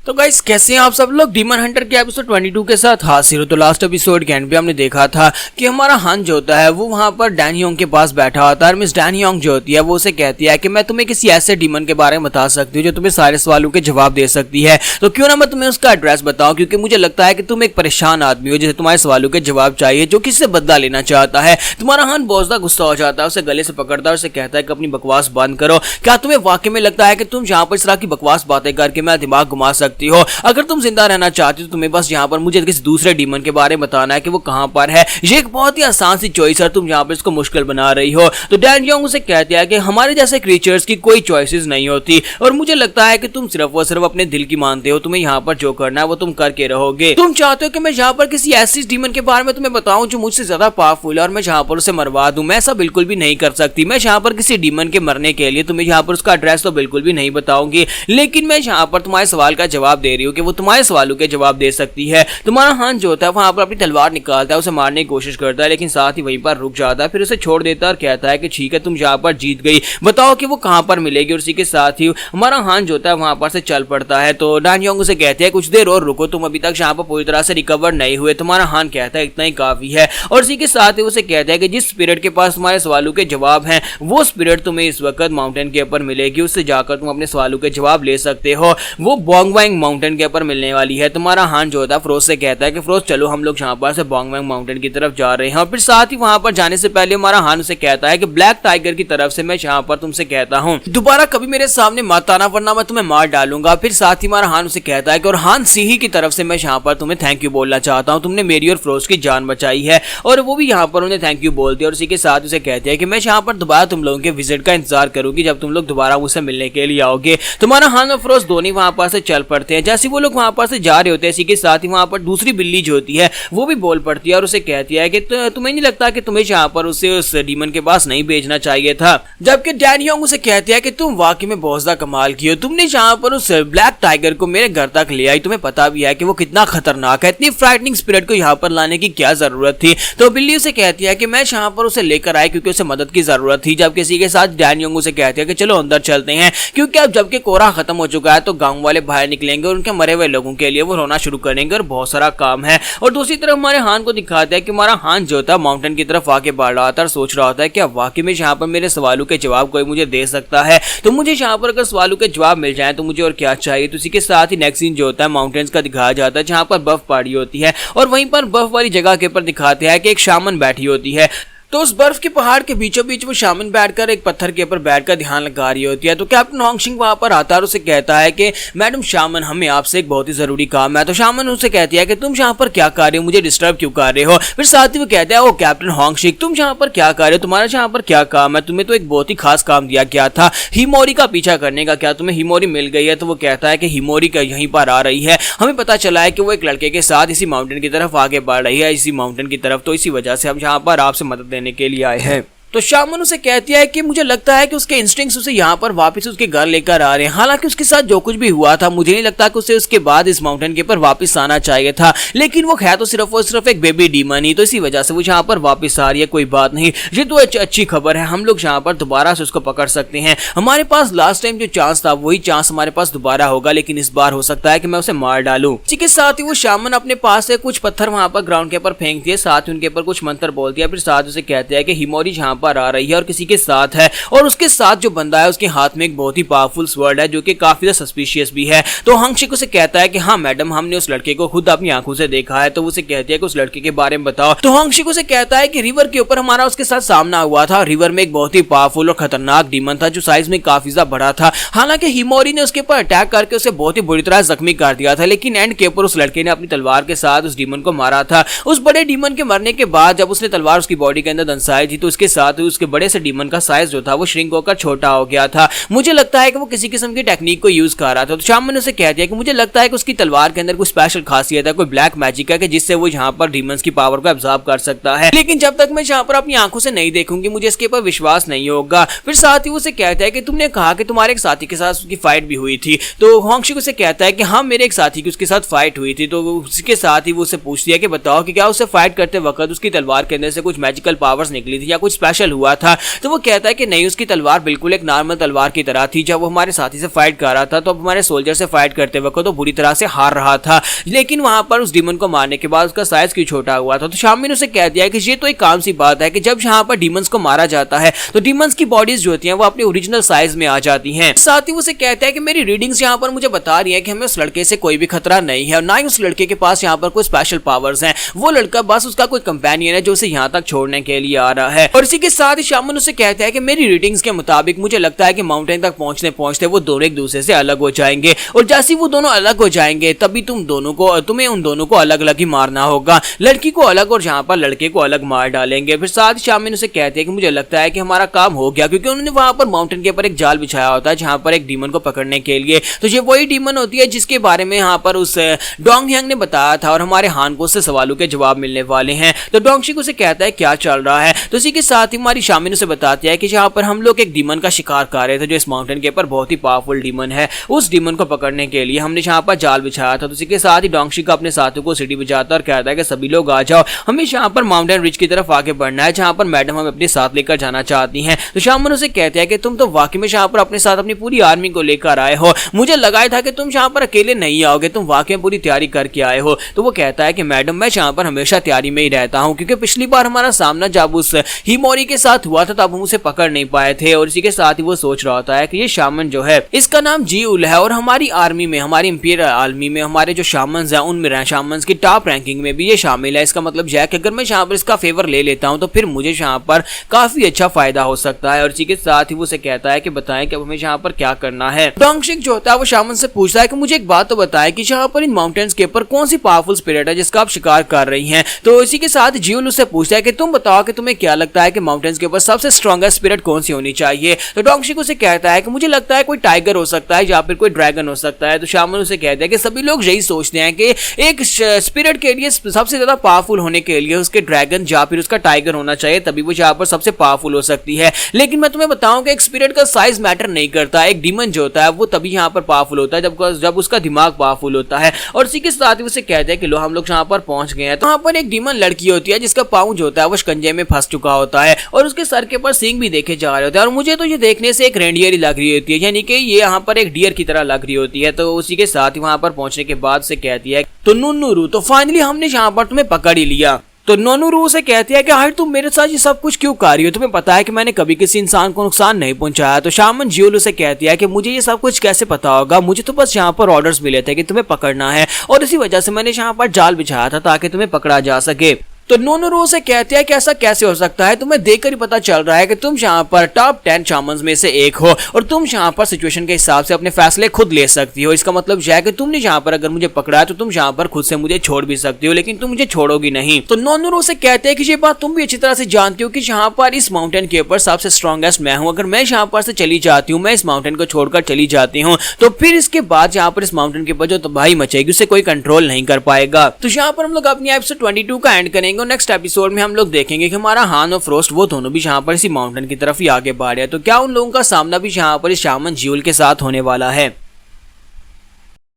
तो गाइस कैसे हैं आप सब लोग। डीमन हंटर के एपिसोड 22 के साथ हाजिर हो। तो लास्ट एपिसोड के एंड पे हमने देखा था कि हमारा हान जो होता है वो वहां पर डैन योंग के पास बैठा होता है और मिस डैन योंग जो होती है वो उसे कहती है कि मैं तुम्हें किसी ऐसे डीमन के बारे में बता सकती हूँ जो तुम्हें सारे सवालों के जवाब दे सकती है, तो क्यों ना मैं तुम्हें उसका एड्रेस बताऊं, क्योंकि मुझे लगता है कि तुम एक परेशान आदमी हो जिसे तुम्हारे सवालों के जवाब चाहिए, जो किससे बदला लेना चाहता है। तुम्हारा हान बहुत ज्यादा गुस्सा हो जाता है, उसे गले से पकड़ता है, उसे कहता है कि अपनी बकवास बंद करो। क्या तुम्हें वाकई में लगता है कि तुम यहाँ पर इस तरह की बकवास बातें करके मेरा दिमाग घुमा सकती हो? अगर तुम जिंदा रहना चाहती हो तो तुम्हें बस यहाँ पर मुझे किसी दूसरे डीमन के बारे में बताना है कि वो कहाँ पर है। ये एक बहुत ही आसान सी चॉइस है, तुम यहाँ पर इसको मुश्किल बना रही हो। तो डैन योंग उसे कहते हैं कि हमारे जैसे क्रीचर्स की कोई चॉइसेस नहीं होती और मुझे लगता है कि तुम सिर्फ और सिर्फ अपने दिल की मानते हो। तुम्हें यहाँ पर जो करना है वो तुम करके रहोगे। तुम चाहते हो कि मैं यहाँ पर किसी ऐसी डीमन के बारे में तुम्हें बताऊं जो मुझसे ज्यादा पावरफुल है और मैं यहाँ पर उसे मरवा दूं। मैं ऐसा बिल्कुल भी नहीं कर सकती। मैं यहाँ पर किसी डीमन के मरने के लिए तुम्हें यहाँ पर उसका एड्रेस तो बिल्कुल भी नहीं बताऊंगी, लेकिन मैं यहाँ पर तुम्हारे सवाल का जवाब दे रही हूँ कि वो तुम्हारे सवालों के जवाब दे सकती है। तुम्हारा हान जो होता है वहां पर अपनी तलवार निकालता है, उसे मारने की कोशिश करता है, लेकिन साथ ही वहीं पर रुक जाता है, फिर उसे छोड़ देता है और कहता है कि ठीक है तुम यहाँ पर जीत गई, बताओ कि वो कहां पर मिलेगी। और उसी के साथ ही हमारा हान जो होता है वहां पर से चल पड़ता है। तो डैन योंग उसे कहते हैं कुछ देर और रुको, तुम अभी तक यहाँ पर पूरी तरह से रिकवर नहीं हुए। तुम्हारा हान कहता है इतना ही काफी है और उसी के साथ ही उसे कहता है कि जिस स्पिरिट के पास तुम्हारे सवालों के जवाब हैं वो स्पिरिट तुम्हें इस वक्त माउंटेन के ऊपर मिलेगी, उससे जाकर तुम अपने सवालों के जवाब ले सकते हो। वो बोंगवांग माउंटेन के ऊपर मिलने वाली है। तुम्हारा हान जो होता है फिरोज से कहता है कि फिरोज चलो हम लोग यहाँ पर से बोंगवांग माउंटेन की तरफ जा रहे हैं। और फिर साथ ही वहां पर जाने से पहले हमारा हान उसे कहता है कि ब्लैक टाइगर की तरफ से मैं यहाँ पर तुमसे कहता हूँ दोबारा कभी मेरे सामने मत आना वरना मैं तुम्हें मार डालूंगा। फिर साथ ही हमारा हान उसे कहता है कि और हान सिही की तरफ से मैं यहाँ पर तुम्हें थैंक यू बोलना चाहता हूँ, तुमने मेरी और फिरोज की जान बचाई है। और वो भी यहाँ पर उन्हें थैंक यू बोलती है और उसी के साथ उसे कहते हैं कि मैं यहाँ पर दोबारा तुम लोगों के विजिट का इंतजार करूंगी जब तुम लोग दोबारा मुझसे मिलने के लिए आओगे। तुम्हारा हान और फिरोज दोनों वहां पर से चल पड़ते हैं। जैसे वो लोग वहां पर से जा रहे होते हैं इसी के साथ ही वहां पर दूसरी बिल्ली जो होती है वो भी बोल पड़ती है और उसे कहती है कि तुम्हें नहीं लगता कि तुम्हें यहाँ पर उसे उस डीमन के पास नहीं भेजना चाहिए था। जबकि डैन योंग उसे कहते हैं कि तुम वाकई में बहुत ज्यादा कमाल की हो, तुमने यहाँ पर उस ब्लैक टाइगर को मेरे घर तक ले आई, तुम्हें पता भी है कि वो कितना खतरनाक है, इतनी फ्राइटनिंग स्पिरिट को यहाँ पर लाने की क्या जरूरत थी। तो बिल्ली उसे कहती है कि मैं यहाँ पर उसे लेकर आई क्योंकि उसे मदद की जरूरत थी। जबकि इसी के साथ डैन योंग उसे कहते हैं कि चलो अंदर चलते हैं, क्योंकि अब जबकि कोहरा खत्म हो चुका है तो गांव वाले बाहर निकलेंगे और उनके मरे हुए लोगों के लिए वो रोना शुरू करेंगे और बहुत सारा काम है। और दूसरी तरफ हमारे हान को दिखाते हैं कि हमारा हान जो होता है माउंटेन की तरफ आगे बढ़ रहा था और सोच रहा होता है कि अब वाकई में यहाँ पर मेरे सवालों के जवाब कोई मुझे दे सकता है, तो मुझे यहाँ पर अगर सवालों के जवाब मिल जाए तो मुझे और क्या चाहिए। तो इसी के साथ ही नेक्स्ट सीन जो होता है माउंटेन्स का दिखाया जाता है जहाँ पर बर्फ पड़ी होती है और वहीं पर बर्फ वाली जगह के ऊपर दिखाते हैं कि एक शामन बैठी होती है। तो उस बर्फ के पहाड़ के बीचों बीच वो शामन बैठकर एक पत्थर के ऊपर बैठकर ध्यान लगा रही होती है। तो कैप्टन होंगशिंग वहां पर आता है और उसे कहता है कि मैडम शामन हमें आपसे एक बहुत ही जरूरी काम है। तो शामन उसे कहती है कि तुम यहाँ पर क्या कर रहे हो, मुझे डिस्टर्ब क्यों कर रहे हो। फिर साथ ही वो कहता है ओ कैप्टन होंगशिंग तुम यहाँ पर क्या कर रहे हो, तुम्हारा यहाँ पर क्या काम है, तुम्हें तो एक बहुत ही खास काम दिया गया था हिमोरी का पीछा करने का, क्या तुम्हें हिमोरी मिल गई है। तो वो कहता है कि हिमोरी का यहीं पर आ रही है, हमें पता चला है कि वो एक लड़के के साथ इसी माउंटेन की तरफ आगे बढ़ रही है, इसी माउंटेन की तरफ, तो इसी वजह से हम यहाँ पर आपसे मदद देने के लिए आए हैं। तो शामन उसे कहती है कि मुझे लगता है कि उसके इंस्टिंक्ट्स उसे यहाँ पर वापस उसके घर लेकर आ रहे हैं। हालांकि उसके साथ जो कुछ भी हुआ था मुझे नहीं लगता कि उसे उसके बाद इस माउंटेन के ऊपर वापस आना चाहिए था, लेकिन वो है तो सिर्फ और सिर्फ एक बेबी डीमन ही, तो इसी वजह से वो यहाँ पर वापस आ रही है। कोई बात नहीं, ये तो अच्छी खबर है, हम लोग यहाँ पर दोबारा से उसको पकड़ सकते हैं। हमारे पास लास्ट टाइम जो चांस था वही चांस हमारे पास दोबारा होगा, लेकिन इस बार हो सकता है कि मैं उसे मार डालूं। इसी के साथ ही वो शामन अपने पास से कुछ पत्थर वहां पर ग्राउंड के ऊपर फेंकती है, साथ ही उनके ऊपर कुछ मंत्र बोलती है। फिर साथ उसे कहते हैं कि हिमोरी यहाँ पर आ रही है और के साथ है, और उसके साथ जो बंदा है उसके हाथ में एक बहुत ही पावरफुल स्वर्ड है जो कि काफी ज्यादा सस्पिशियस भी है। तो होंगशिंग उसे कहता है कि हाँ मैडम हमने उस लड़के को खुद अपनी आंखों से देखा है। तो उसे कहती है कि उस लड़के के बारे में बताओ। तो होंगशिंग उसे कहता है कि रिवर के ऊपर हमारा उसके साथ सामना हुआ था, रिवर में एक बहुत ही पावरफुल और खतरनाक डीमन था जो साइज में काफी ज्यादा बड़ा था। हालांकि हिमोरी ने उसके ऊपर अटैक करके उसे बहुत ही बुरी तरह जख्मी कर दिया था, लेकिन एंड के ऊपर उस लड़के ने अपनी तलवार के साथ उस डीमन को मारा था। उस बड़े डीमन के मरने के बाद जब उसने तलवार उसकी बॉडी के अंदर दंसाई थी तो उसके साथ उसके बड़े से डीमन का साइज जो था वो श्रिंक होकर छोटा हो गया था। मुझे लगता है कि वो किसी किस्म की टेक्निक को यूज कर रहा था। तो शामन ने उसे कह दिया कि मुझे लगता है कि उसकी तलवार के अंदर कोई स्पेशल खासियत है, कोई ब्लैक मैजिक है कि जिससे वो यहाँ पर डीमंस की पावर को एब्जॉर्ब कर सकता है, लेकिन जब तक मैं यहाँ पर अपनी आंखों से नहीं देखूंगी मुझे इसके ऊपर विश्वास नहीं होगा। फिर साथ ही उसे कहता है कि तुमने कहा कि तुम्हारे एक साथी के साथ उसकी फाइट भी हुई थी। तो होंगशिंग उसे कहता है कि हाँ मेरे एक साथी की उसके साथ फाइट हुई थी। तो उसके साथ ही वो उसे पूछती है कि बताओ कि क्या उसे फाइट करते वक्त उसकी तलवार के अंदर से कुछ मैजिकल पावर्स निकली थी या कुछ स्पेशल स्पेशल हुआ था। तो वो कहता है कि नहीं, उसकी तलवार बिल्कुल एक नॉर्मल तलवार की तरह थी। जब वो हमारे साथी से फाइट कर रहा था तो अब हमारे सोल्जर से फाइट करते वक्त तो बुरी तरह से हार रहा था, लेकिन वहां पर उस डीमन को मारने के बाद उसका साइज क्यों छोटा हुआ था। तो शामी ने उसे कह दिया कि ये तो एक काम सी बात है कि जब यहाँ पर डीमंस को मारा जाता है तो डीमंस की बॉडीज जो होती हैं वो अपने ओरिजिनल साइज में आ जाती हैं। साथ ही उसे कहता है कि मेरी रीडिंग्स यहाँ पर मुझे बता रही है कि हमें उस लड़के से कोई भी खतरा नहीं है और ना ही उस लड़के के पास यहाँ पर कोई स्पेशल पावर्स हैं। वो लड़का बस उसका कोई कंपेनियन है जो उसे यहाँ तक छोड़ने के लिए आ रहा है। और इसी के साथ ही शामन उसे कहता है कि मेरी रीडिंग्स के मुताबिक मुझे लगता है कि माउंटेन तक पहुंचते पहुंचते वो दोनों एक दूसरे से अलग हो जाएंगे और जैसे वो दोनों अलग हो जाएंगे तभी तुम्हें उन दोनों को अलग अलग ही मारना होगा। लड़की को अलग और जहाँ पर लड़के को अलग मार डालेंगे। फिर साथ ही शामिन उसे कहते हैं कि मुझे लगता है कि हमारा काम हो गया, क्योंकि उन्होंने वहां पर माउंटेन के ऊपर एक जाल बिछाया होता है जहां पर एक डीमन को पकड़ने के लिए। तो ये वही डीमन होती है जिसके बारे में यहाँ पर उस डोंग ह्यांग ने बताया था और हमारे हान को उससे सवालों के जवाब मिलने वाले हैं। तो डोंगशिक उसे कहता है क्या चल रहा है। तो इसी के साथ ही हमारी शामिन उसे बताती है कि जहाँ पर हम लोग एक डीमन का शिकार कर रहे थे जो इस माउंटेन के ऊपर बहुत ही पावरफुल डीमन है, उस डीमन को पकड़ने के लिए हमने यहाँ पर जाल बिछाया था। तो इसी के साथ ही डोंगशिक अपने साथियों को सीढ़ी बजाता और कहता है कि सभी लोग आ जाओ, हमें यहाँ पर माउंटेन रिज की तरफ आगे बढ़ना है जहाँ पर मैडम हमें अपने साथ लेकर जाना चाहती हैं। तो शामन उसे कहते हैं कि तुम तो वाकई में यहाँ पर अपने साथ अपनी पूरी आर्मी को लेकर आए हो, मुझे लगाया था कि तुम यहाँ पर अकेले नहीं आओगे, तुम वाकई में पूरी तैयारी करके आए हो। तो वो कहता है कि मैडम मैं यहाँ पर हमेशा तैयारी में ही रहता हूँ, क्योंकि पिछली बार हमारा सामना जब उस हिमोरी के साथ हुआ था तब हम उसे पकड़ नहीं पाए थे। और इसी के साथ ही वो सोच रहा होता है कि ये शामन जो है इसका नाम जी-उल है और हमारी आर्मी में, हमारी इंपीरियल आर्मी में हमारे जो शामन्स हैं उनमें शामन्स की टॉप रैंकिंग में भी ये शामिल है। इसका मतलब यह है कि अगर मैं यहाँ पर इसका फेवर ले लेता हूँ तो फिर मुझे यहाँ पर काफी अच्छा फायदा हो सकता है। और इसी के साथ ही वो उसे कहता है कि बताएं कि अब हमें यहाँ पर क्या करना है। डोंगशिक जो होता है वो शामन से पूछता है कि मुझे एक बात तो बताएं कि यहाँ पर इन माउंटेन्स के ऊपर कौन सी पावरफुल स्पिरिट है जिसका आप शिकार कर रही हैं। तो इसी के साथ जी-उल उससे पूछता है कि तुम बताओ कि तुम्हें क्या लगता है कि माउंटेन्स के ऊपर सबसे स्ट्रॉन्गेस्ट स्पिरिट कौन सी होनी चाहिए। तो डोंगशिक उसे कहता है कि मुझे लगता है कोई टाइगर हो सकता है या फिर कोई ड्रैगन हो सकता है। तो शामन उसे कहता है कि सभी लोग यही सोचते हैं कि एक स्पिरिट के लिए सबसे ज्यादा पावरफुल होने के लिए उसके ड्रैगन या फिर उसका टाइगर होना चाहिए, तभी वो यहाँ पर सबसे पावरफुल हो सकती है। लेकिन मैं तुम्हें बताऊं कि एक स्पिरिट का साइज मैटर नहीं करता। एक डीमन जो होता है वो तभी यहाँ पर पावरफुल होता है जब उसका दिमाग पावरफुल होता है। और इसी के साथ ही उसे कहते हैं कि लो हम लोग यहाँ पर पहुंच गए हैं। तो वहाँ पर एक डीमन लड़की होती है जिसका पाँव जो होता है वो शिकंजे में फंस चुका होता है और उसके सर के ऊपर सींग भी देखे जा रहे होते हैं। और मुझे तो ये देखने से एक रेंडियर ही लग रही होती है, यानी कि ये यहाँ पर एक डियर की तरह लग रही होती है। तो उसी के साथ ही वहाँ पर पहुंचने के बाद से कहती है तो नुन्नुरू, तो फाइनली हमने यहाँ पर तुम्हें पकड़ ही लिया। तो नोनूरू से कहती है कि आखिर तुम मेरे साथ ये सब कुछ क्यों कर रही हो, तुम्हें पता है कि मैंने कभी किसी इंसान को नुकसान नहीं पहुंचाया। तो शामन जी-उल से कहती है कि मुझे ये सब कुछ कैसे पता होगा, मुझे तो बस यहाँ पर ऑर्डर्स मिले थे कि तुम्हें पकड़ना है और इसी वजह से मैंने यहाँ पर जाल बिछाया था ताकि तुम्हें पकड़ा जा सके। तो नोनोरू से कहते हैं कि ऐसा कैसे हो सकता है, तुम्हें देखकर ही पता चल रहा है कि तुम यहाँ पर टॉप 10 शामन्स में से एक हो और तुम यहाँ पर सिचुएशन के हिसाब से अपने फैसले खुद ले सकती हो। इसका मतलब यह है कि तुमने यहाँ पर अगर मुझे पकड़ा है तो तुम यहाँ पर खुद से मुझे छोड़ भी सकती हो, लेकिन तुम मुझे छोड़ोगी नहीं। तो नोनोरू से कहते हैं कि ये बात तुम भी अच्छी तरह से जानती हो कि यहाँ पर इस माउंटेन के ऊपर सबसे स्ट्रॉन्गेस्ट मैं हूँ। अगर मैं यहाँ पर से चली जाती हूँ, मैं इस माउंटेन को छोड़कर चली जाती हूँ, तो फिर इसके बाद यहाँ पर इस माउंटेन के ऊपर जो तबाही मचेगी उसे कोई कंट्रोल नहीं कर पाएगा। तो यहाँ पर हम लोग अपनी एपिसोड 22 का एंड करेंगे और नेक्स्ट एपिसोड में हम लोग देखेंगे कि हमारा हान और फ्रोस्ट वो दोनों भी यहाँ पर इसी माउंटेन की तरफ ही आगे बढ़ रहे हैं। तो क्या उन लोगों का सामना भी यहाँ पर इस शामन जी-उल के साथ होने वाला है।